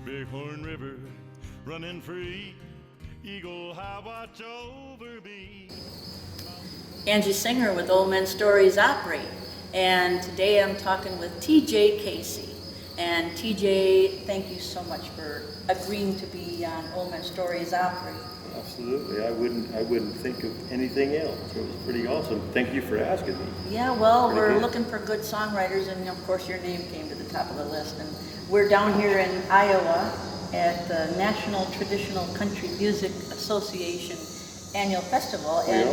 Bighorn River running free, Eagle High watch over me. Angie Senger with Men Stories Opry, and today I'm talking with TJ Casey. And TJ, thank you so much for agreeing to be on Men Stories Opry. Absolutely, I wouldn't think of anything else. It was pretty awesome. Thank you for asking me. Yeah, well, Pretty we're good. looking for good songwriters, and of course your name came to the top of the list. And we're down here in Iowa at the National Traditional Country Music Association Annual Festival. And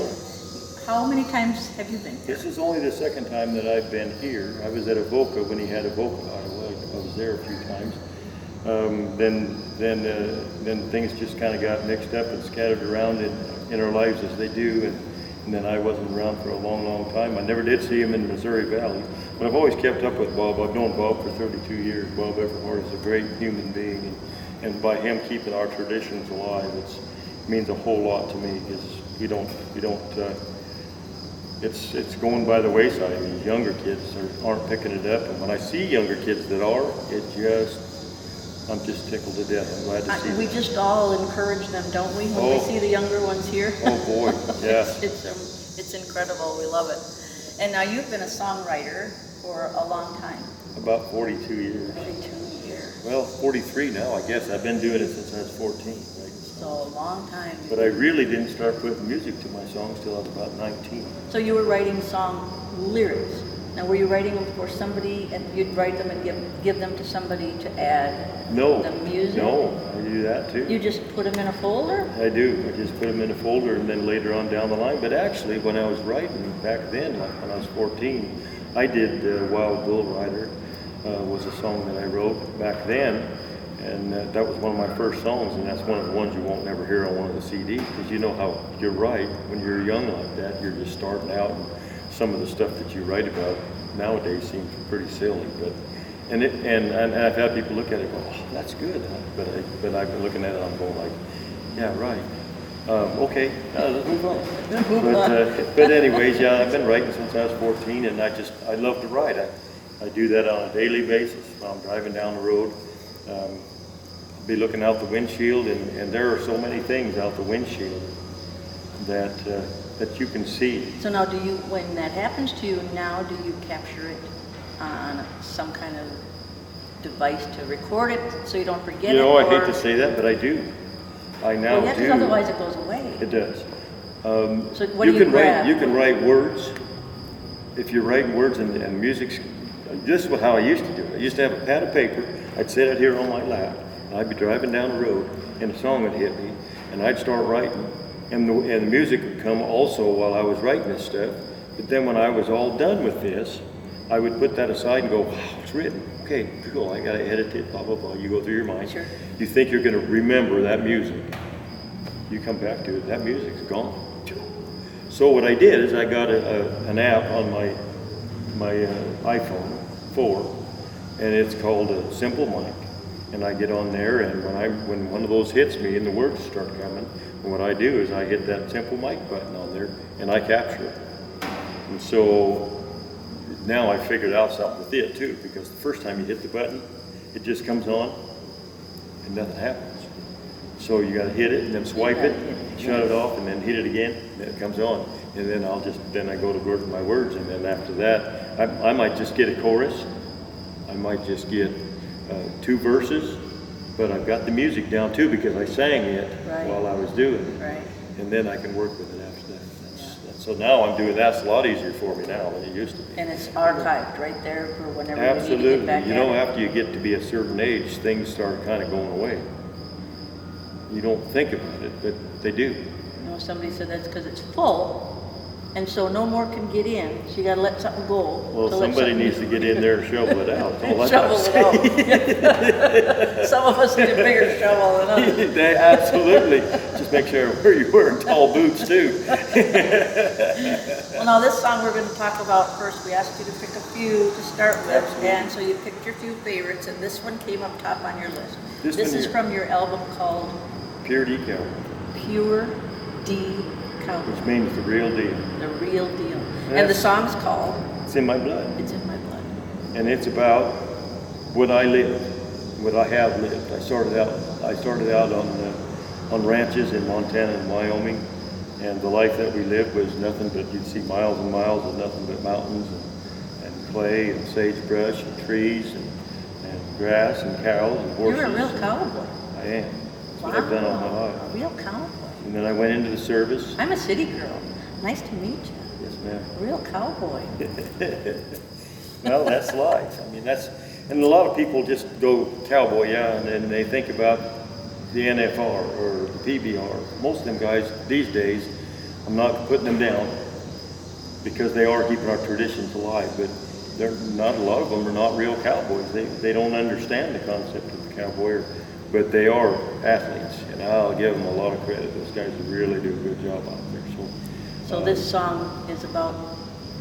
how many times have you been here? This is only the second time that I've been here. I was at Avoca when he had Avoca, Iowa. I was there a few times. Then things just kind of got mixed up and scattered around in our lives as they do. And then I wasn't around for a long, long time. I never did see him in Missouri Valley. But I've always kept up with Bob. I've known Bob for 32 years. Bob Everhart is a great human being. And by him keeping our traditions alive, it means a whole lot to me, because it's going by the wayside. These younger kids aren't picking it up. And when I see younger kids that are, I'm just tickled to death. I'm glad to see We them. just all encourage them, don't we, when we see the younger ones here? Oh boy, yeah. It's incredible. We love it. And now you've been a songwriter for a long time. About 42 years. 42 years. Well, 43 now, I guess. I've been doing it since I was 14. Right? So a long time. But I really didn't start putting music to my songs till I was about 19. So you were writing song lyrics. Now, were you writing them for somebody, and you'd write them and give them to somebody to add the music? No, I do that too. You just put them in a folder? I do. I just put them in a folder, and then later on down the line. But actually, when I was writing back then, like when I was 14, I did Wild Bull Rider was a song that I wrote back then. And that was one of my first songs, and that's one of the ones you won't never hear on one of the CDs, because you know how you're right. When you're young like that, you're just starting out, and some of the stuff that you write about nowadays seems pretty silly. And I've had people look at it and go, "Oh, that's good," huh? But I've been looking at it, I'm going like, "Yeah, right. Okay, let's move on." But anyways, yeah, I've been writing since I was 14, and I love to write. I do that on a daily basis when I'm driving down the road. Be looking out the windshield, and there are so many things out the windshield that you can see. So now when that happens to you, now do you capture it on some kind of device to record it so you don't forget it? You know, I hate to say that, but I do. I now do. Because otherwise it goes away. It does. So what do you grab? You can write words. If you're writing words and music's, this is how I used to do it. I used to have a pad of paper. I'd sit out here on my lap, and I'd be driving down the road, and a song would hit me, and I'd start writing, and the music would come also while I was writing this stuff. But then when I was all done with this, I would put that aside and go, "Wow, it's written. Okay, cool. I gotta edit it. Blah blah blah." You go through your mind. Sure. You think you're gonna remember that music. You come back to it. That music's gone. So what I did is I got an app on my iPhone 4, and it's called a Simple Mic. And I get on there, and when one of those hits me and the words start coming, and what I do is I hit that Simple Mic button on there, and I capture it. And so now I figured out something with it too, because the first time you hit the button, it just comes on, and nothing happens. So you got to hit it, and then swipe it, shut it off, and then hit it again, and then it comes on. And then I go to work with my words, and then after that, I might just get a chorus. I might just get 2 verses, but I've got the music down too, because I sang it while I was doing it. Right. And then I can work with it after that. So now I'm doing that's a lot easier for me now than it used to be. And it's archived right there for whenever you need to Absolutely. get back You know, at it. after you get to be a certain age, things start kind of going away. You don't think about it, but they do. You know, somebody said that's because it's full, and so no more can get in. So you got to let something go. Well, somebody needs to get in there and shovel it out. Shovel it out. Some of us need a bigger shovel than others. Absolutely. Just make sure you're wearing tall boots too. Well, now this song we're going to talk about first. We asked you to pick a few to start with, Absolutely. and so you picked your few favorites, and this one came up top on your list. This This one is here. from your album called Pure decal, Pure D Count, which means the real deal. the real deal. And the Yes. song's called It's in my blood. It's in My Blood. And it's about would I live what I have lived. I started out on ranches in Montana and Wyoming, and the life that we lived was nothing but, you'd see miles and miles of nothing but mountains and clay and sagebrush and trees and grass and cows and horses. You're a real cowboy. I am. That's what I've done all my life. A real cowboy. And then I went into the service. I'm a city girl. Nice to meet you. Yes, ma'am. Real cowboy. Well, that's life. I mean, and a lot of people just go cowboy, yeah, and then they think about the NFR or the PBR. Most of them guys these days, I'm not putting them down because they are keeping our traditions alive, but they're not, a lot of them are not real cowboys. They don't understand the concept of the cowboy, but they are athletes, and I'll give them a lot of credit. Those guys really do a good job out there. So this song is about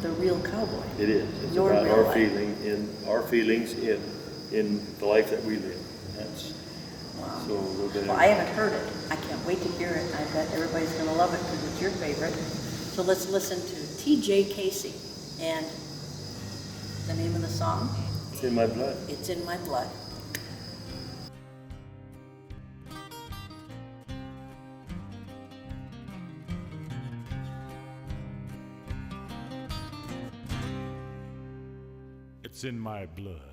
the real cowboy. It is. It's Your about real our life. our feelings in the life that we live. That's Wow. so a little bit. Well, I haven't heard it. I can't wait to hear it. I bet everybody's going to love it because it's your favorite. So let's listen to T.J. Casey and the name of the song. It's in my blood. It's in my blood. It's in my blood.